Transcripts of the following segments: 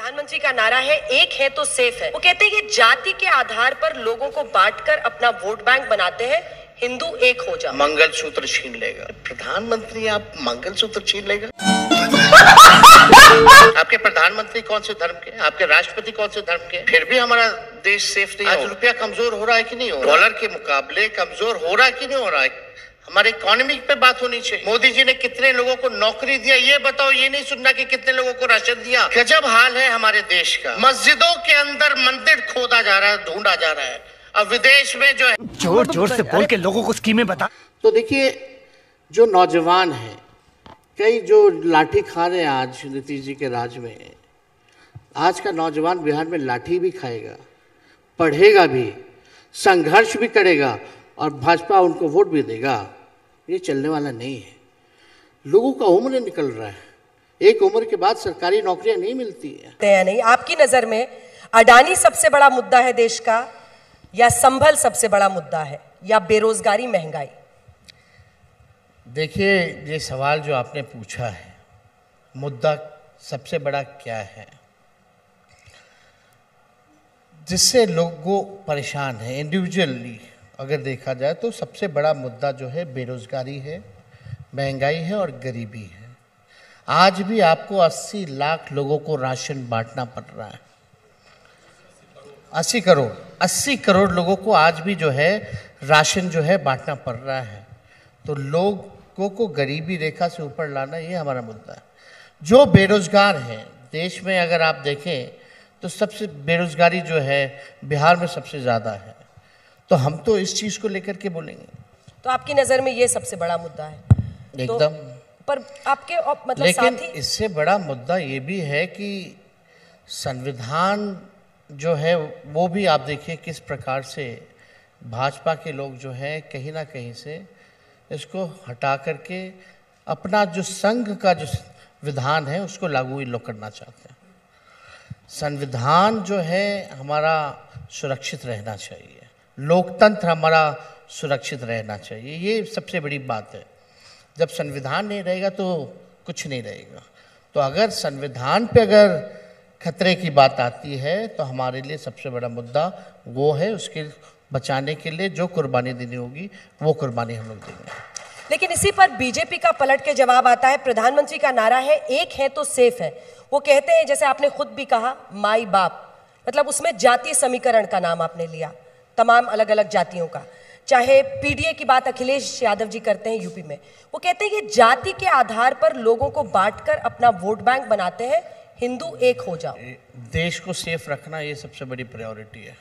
प्रधानमंत्री का नारा है एक है तो सेफ है। वो कहते हैं कि जाति के आधार पर लोगों को बांटकर अपना वोट बैंक बनाते हैं, हिंदू एक हो जाओ। मंगलसूत्र छीन लेगा प्रधानमंत्री, आप मंगलसूत्र छीन लेगा। आपके प्रधानमंत्री कौन से धर्म के, आपके राष्ट्रपति कौन से धर्म के, फिर भी हमारा देश सेफ नहीं। आज रुपया कमजोर हो रहा है कि नहीं हो रहा, डॉलर के मुकाबले कमजोर हो रहा है कि नहीं हो रहा है। हमारे इकोनॉमी पे बात होनी चाहिए। मोदी जी ने कितने लोगों को नौकरी दिया ये बताओ, ये नहीं सुनना कि कितने लोगों को राशन दिया। गजब हाल है हमारे देश का। मस्जिदों के अंदर मंदिर खोदा जा रहा है, ढूंढा जा रहा है, और विदेश में जो है जोर जोर से बोल के लोगों को स्कीमें बता। तो देखिए, जो नौजवान है, कई जो लाठी खा रहे हैं आज नीतीश जी के राज में, आज का नौजवान बिहार में लाठी भी खाएगा, पढ़ेगा भी, संघर्ष भी करेगा और भाजपा उनको वोट भी देगा। ये चलने वाला नहीं है। लोगों का उम्र निकल रहा है, एक उम्र के बाद सरकारी नौकरियां नहीं मिलती है। नहीं, आपकी नजर में अडानी सबसे बड़ा मुद्दा है देश का, या संभल सबसे बड़ा मुद्दा है, या बेरोजगारी महंगाई? देखिए, ये सवाल जो आपने पूछा है, मुद्दा सबसे बड़ा क्या है जिससे लोगों परेशान है इंडिविजुअली अगर देखा जाए तो सबसे बड़ा मुद्दा जो है बेरोजगारी है, महंगाई है और गरीबी है। आज भी आपको 80 लाख लोगों को राशन बांटना पड़ रहा है। 80 करोड़ लोगों को आज भी जो है राशन जो है बांटना पड़ रहा है। तो लोगों को गरीबी रेखा से ऊपर लाना, ये हमारा मुद्दा है। जो बेरोजगार हैं देश में, अगर आप देखें तो सबसे बेरोजगारी जो है बिहार में सबसे ज़्यादा है। तो हम तो इस चीज़ को लेकर के बोलेंगे। तो आपकी नज़र में ये सबसे बड़ा मुद्दा है एकदम। तो, पर आपके मतलब लेकिन साथी... इससे बड़ा मुद्दा ये भी है कि संविधान जो है वो भी आप देखिए किस प्रकार से भाजपा के लोग जो हैं कहीं ना कहीं से इसको हटा करके अपना जो संघ का जो विधान है उसको लागू ये लोग करना चाहते हैं। संविधान जो है हमारा सुरक्षित रहना चाहिए, लोकतंत्र हमारा सुरक्षित रहना चाहिए, ये सबसे बड़ी बात है। जब संविधान नहीं रहेगा तो कुछ नहीं रहेगा। तो अगर संविधान पे अगर खतरे की बात आती है तो हमारे लिए सबसे बड़ा मुद्दा वो है, उसके बचाने के लिए जो कुर्बानी देनी होगी वो कुर्बानी हम लोग देंगे। लेकिन इसी पर बीजेपी का पलट के जवाब आता है। प्रधानमंत्री का नारा है एक है तो सेफ है। वो कहते हैं, जैसे आपने खुद भी कहा, माई बाप, मतलब उसमें जातीय समीकरण का नाम आपने लिया, तमाम अलग अलग जातियों का। चाहे पीडीए की बात अखिलेश यादव जी करते हैं यूपी में, वो कहते हैं कि जाति के आधार पर लोगों को बांटकर अपना वोट बैंक बनाते हैं, हिंदू एक हो जाओ। देश को सेफ रखना ये सबसे बड़ी प्रायोरिटी है।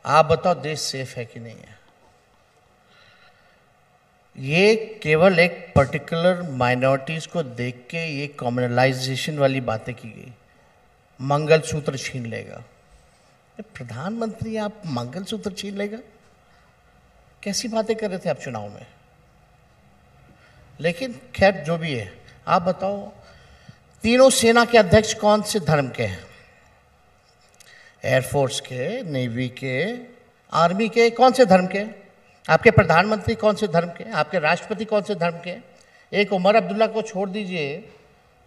आप बताओ देश सेफ है कि नहीं है? ये केवल एक पर्टिकुलर माइनॉरिटीज को देख के ये कॉम्युनलाइजेशन वाली बातें की गई। मंगलसूत्र छीन लेगा प्रधानमंत्री, आप मंगलसूत्र छीन लेगा? कैसी बातें कर रहे थे आप चुनाव में? लेकिन खैर जो भी है, आप बताओ तीनों सेना के अध्यक्ष कौन से धर्म के हैं? एयरफोर्स के, नेवी के, आर्मी के, कौन से धर्म के? आपके प्रधानमंत्री कौन से धर्म के? आपके राष्ट्रपति कौन से धर्म के? एक उमर अब्दुल्ला को छोड़ दीजिए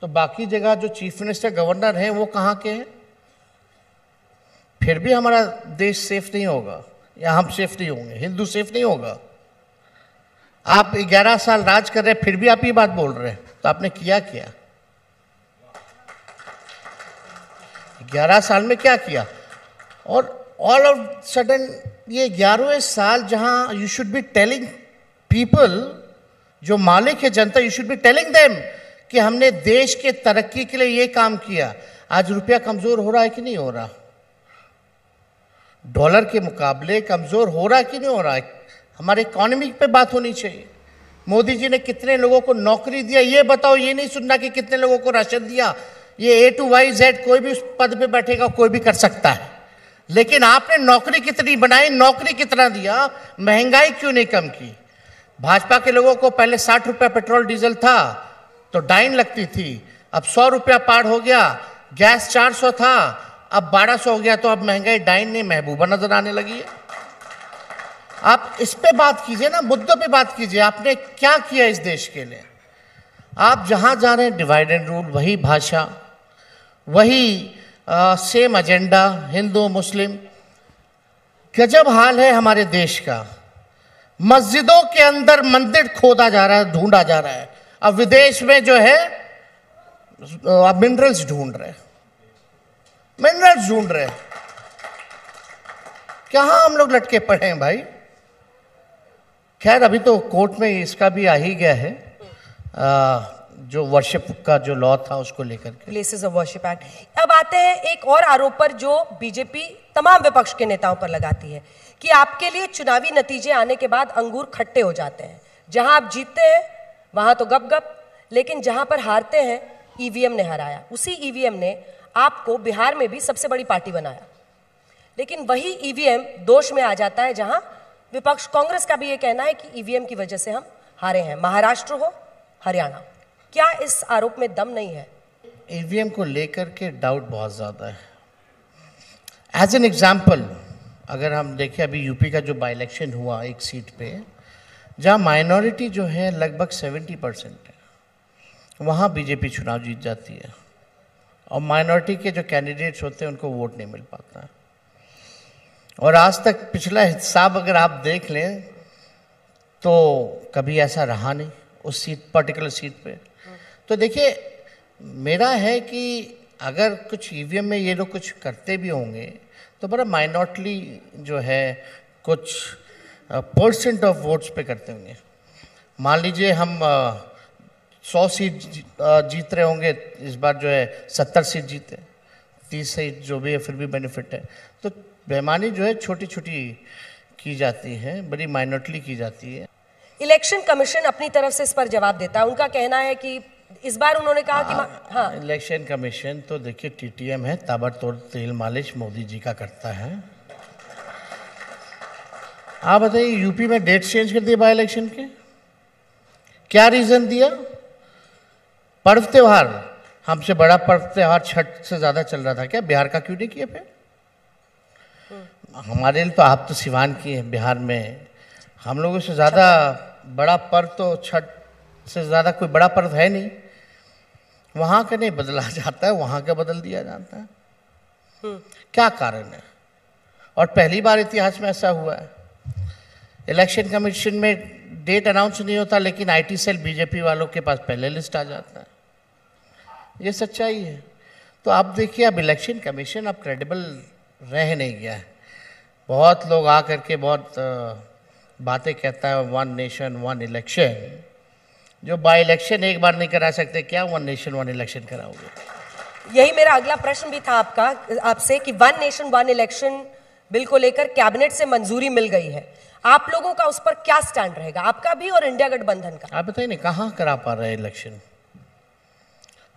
तो बाकी जगह जो चीफ मिनिस्टर, गवर्नर हैं वो कहाँ के हैं? फिर भी हमारा देश सेफ नहीं होगा, या हम सेफ नहीं होंगे, हिंदू सेफ नहीं होगा। आप 11 साल राज कर रहे हैं फिर भी आप ये बात बोल रहे हैं, तो आपने किया क्या? 11 साल में क्या किया? और ऑल ऑफ सडन ये 11वें साल जहां you should be telling people, जो मालिक है जनता, you should be telling them कि हमने देश के तरक्की के लिए ये काम किया। आज रुपया कमजोर हो रहा है कि नहीं हो रहा? डॉलर के मुकाबले कमजोर हो रहा है कि नहीं हो रहा है? हमारे इकोनॉमी पे बात होनी चाहिए। मोदी जी ने कितने लोगों को नौकरी दिया ये बताओ, ये नहीं सुनना कि कितने लोगों को राशन दिया। ये A to YZ कोई भी उस पद पे बैठेगा, कोई भी कर सकता है। लेकिन आपने नौकरी कितनी बनाई, नौकरी कितना दिया, महंगाई क्यों नहीं कम की? भाजपा के लोगों को पहले 60 रुपया पेट्रोल डीजल था तो डाइन लगती थी, अब 100 रुपया पार हो गया। गैस 400 था, अब 1200 हो गया, तो अब महंगाई डाइन नहीं महबूबा नजर आने लगी है। आप इस पे बात कीजिए ना, मुद्दों पे बात कीजिए। आपने क्या किया इस देश के लिए? आप जहां जा रहे हैं डिवाइड एंड रूल, वही भाषा, वही सेम एजेंडा, हिंदू मुस्लिम। गजब हाल है हमारे देश का। मस्जिदों के अंदर मंदिर खोदा जा रहा है, ढूंढा जा रहा है। अब विदेश में जो है अब मिनरल्स ढूंढ रहे, मिनरल्स ढूंढ रहे। कहां हम लोग लटके पड़े हैं भाई। खैर अभी तो कोर्ट में इसका भी आ ही गया है, जो वर्शिप का जो लॉ था उसको लेकर के, प्लेसेस ऑफ वर्शिप एक्ट। अब आते हैं एक और आरोप पर जो बीजेपी तमाम विपक्ष के नेताओं पर लगाती है कि आपके लिए चुनावी नतीजे आने के बाद अंगूर खट्टे हो जाते हैं। जहां आप जीतते हैं वहां तो गप गप, लेकिन जहां पर हारते हैं ईवीएम ने हराया। उसी ईवीएम ने आपको बिहार में भी सबसे बड़ी पार्टी बनाया, लेकिन वही ईवीएम दोष में आ जाता है जहां विपक्ष कांग्रेस का भी ये कहना है कि ईवीएम की वजह से हम हारे हैं, महाराष्ट्र हो हरियाणा। क्या इस आरोप में दम नहीं है? ईवीएम को लेकर के डाउट बहुत ज़्यादा है। एज एन एग्जाम्पल अगर हम देखें, अभी यूपी का जो बाई इलेक्शन हुआ एक सीट पे जहाँ माइनॉरिटी जो है लगभग 70% है, वहाँ बीजेपी चुनाव जीत जाती है और माइनॉरिटी के जो कैंडिडेट्स होते हैं उनको वोट नहीं मिल पाता है। और आज तक पिछला हिसाब अगर आप देख लें तो कभी ऐसा रहा नहीं उस सीट, पर्टिकुलर सीट पे। तो देखिए मेरा है कि अगर कुछ ईवीएम में ये लोग कुछ करते भी होंगे तो बड़ा माइनॉरिटी जो है कुछ % ऑफ वोट्स पे करते होंगे। मान लीजिए हम 100 सीट जीत रहे होंगे, इस बार जो है 70 सीट जीते, 30 सीट जो भी है फिर भी बेनिफिट है। तो बेईमानी जो है छोटी छोटी की जाती है, बड़ी माइनॉरिटी की जाती है। इलेक्शन कमीशन अपनी तरफ से इस पर जवाब देता है। उनका कहना है कि इस बार उन्होंने कहा कि हाँ, इलेक्शन कमीशन तो देखिए टीटीएम है, ताबड़तोड़ तेल मालिश मोदी जी का करता है। आप बताइए यूपी में डेट चेंज कर दिए बाई इलेक्शन के, क्या रीजन दिया? पर्व त्योहार, हमसे बड़ा पर्व त्योहार छठ से ज्यादा चल रहा था क्या? बिहार का क्यों नहीं किया? फिर हमारे लिए तो आप तो सिवान की हैं, बिहार में हम लोगों से ज़्यादा बड़ा पर्व तो छठ से ज़्यादा कोई बड़ा पर्व है नहीं। वहाँ का नहीं बदला जाता है, वहाँ का बदल दिया जाता है। क्या कारण है? और पहली बार इतिहास में ऐसा हुआ है। इलेक्शन कमीशन में डेट अनाउंस नहीं होता, लेकिन आईटी सेल बीजेपी वालों के पास पहले लिस्ट आ जाता है। ये सच्चाई है। तो आप देखिए अब इलेक्शन कमीशन अब क्रेडिबल रह नहीं गया है। बहुत लोग आ करके बहुत बातें कहता है, 1 नेशन 1 इलेक्शन। जो बाई इलेक्शन एक बार नहीं करा सकते, क्या 1 नेशन 1 इलेक्शन कराओगे? यही मेरा अगला प्रश्न भी था आपसे कि 1 नेशन 1 इलेक्शन बिल को लेकर कैबिनेट से मंजूरी मिल गई है, आप लोगों का उस पर क्या स्टैंड रहेगा, आपका भी और इंडिया गठबंधन का? आप बताइए ना, कहाँ करा पा रहे हैं इलेक्शन?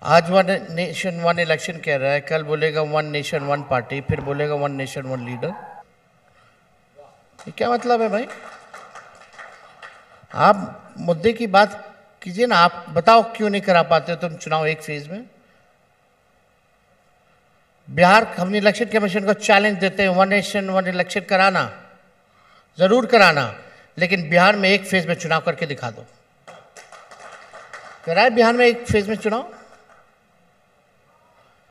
आज 1 नेशन 1 इलेक्शन कह रहा है, कल बोलेगा 1 नेशन 1 पार्टी, फिर बोलेगा 1 नेशन 1 लीडर। ये क्या मतलब है भाई? आप मुद्दे की बात कीजिए ना। आप बताओ क्यों नहीं करा पाते तुम चुनाव एक फेज में? बिहार हम इलेक्शन कमीशन को चैलेंज देते हैं 1 नेशन 1 इलेक्शन कराना, जरूर कराना, लेकिन बिहार में एक फेज में चुनाव करके दिखा दो। कराए बिहार में एक फेज में चुनाव।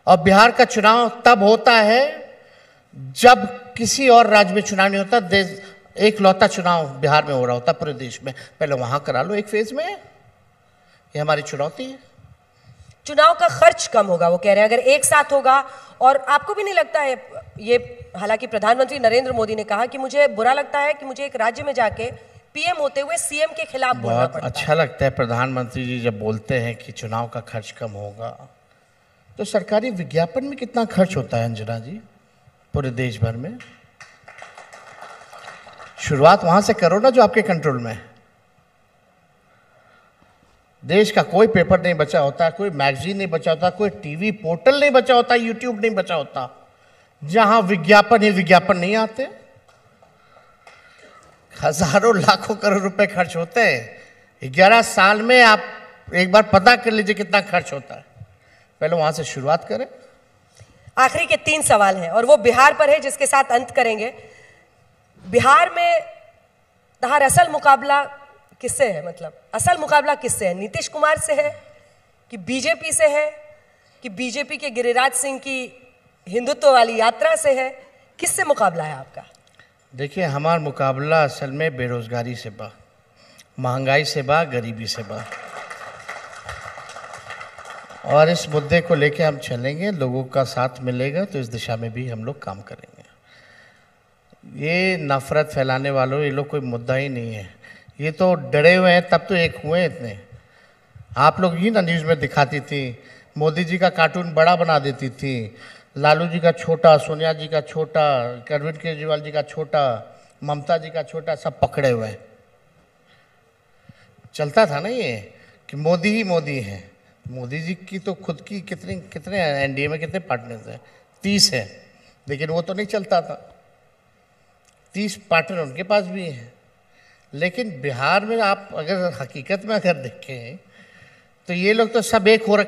और बिहार का चुनाव तब होता है जब किसी और राज्य में चुनाव नहीं होता। देश एक लौता चुनाव बिहार में हो रहा होता पूरे देश में, पहले वहां करा लो एक फेज में। ये हमारी चुनौती है। चुनाव का खर्च कम होगा, वो कह रहे हैं, अगर एक साथ होगा। और आपको भी नहीं लगता है ये, हालांकि प्रधानमंत्री नरेंद्र मोदी ने कहा कि मुझे बुरा लगता है कि मुझे एक राज्य में जाके पीएम होते हुए सीएम के खिलाफ बोलना पड़ता है। अच्छा लगता है प्रधानमंत्री जी जब बोलते हैं कि चुनाव का खर्च कम होगा। तो सरकारी विज्ञापन में कितना खर्च होता है अंजना जी पूरे देश भर में? शुरुआत वहां से करो ना जो आपके कंट्रोल में है। देश का कोई पेपर नहीं बचा होता, कोई मैगजीन नहीं बचा होता, कोई टीवी पोर्टल नहीं बचा होता, यूट्यूब नहीं बचा होता जहां विज्ञापन ही विज्ञापन नहीं आते। हजारों लाखों करोड़ रुपए खर्च होते हैं। 11 साल में आप एक बार पता कर लीजिए कितना खर्च होता है। पहले वहां से शुरुआत करें। आखिरी के 3 सवाल हैं और वो बिहार पर है, जिसके साथ अंत करेंगे। बिहार में तहार असल मुकाबला किससे है? मतलब असल मुकाबला किससे है? नीतीश कुमार से है कि बीजेपी से है कि बीजेपी के गिरिराज सिंह की हिंदुत्व वाली यात्रा से है, किससे मुकाबला है आपका? देखिए, हमारा मुकाबला असल में बेरोजगारी से बा, महंगाई से बा, गरीबी से बा, और इस मुद्दे को लेके हम चलेंगे। लोगों का साथ मिलेगा तो इस दिशा में भी हम लोग काम करेंगे। ये नफरत फैलाने वालों, ये लोग कोई मुद्दा ही नहीं है। ये तो डरे हुए हैं, तब तो एक हुए इतने। आप लोग ही ना न्यूज़ में दिखाती थी, मोदी जी का कार्टून बड़ा बना देती थी, लालू जी का छोटा, सोनिया जी का छोटा, अरविंद केजरीवाल जी का छोटा, ममता जी का छोटा, सब पकड़े हुए हैं। चलता था ना ये कि मोदी ही मोदी हैं। मोदी जी की तो खुद की कितने एनडीए में कितने पार्टनर्स हैं? 30 है, लेकिन वो तो नहीं चलता था। 30 पार्टनर उनके पास भी हैं। लेकिन बिहार में आप अगर हकीकत में अगर देखें तो ये लोग तो सब एक हो रखे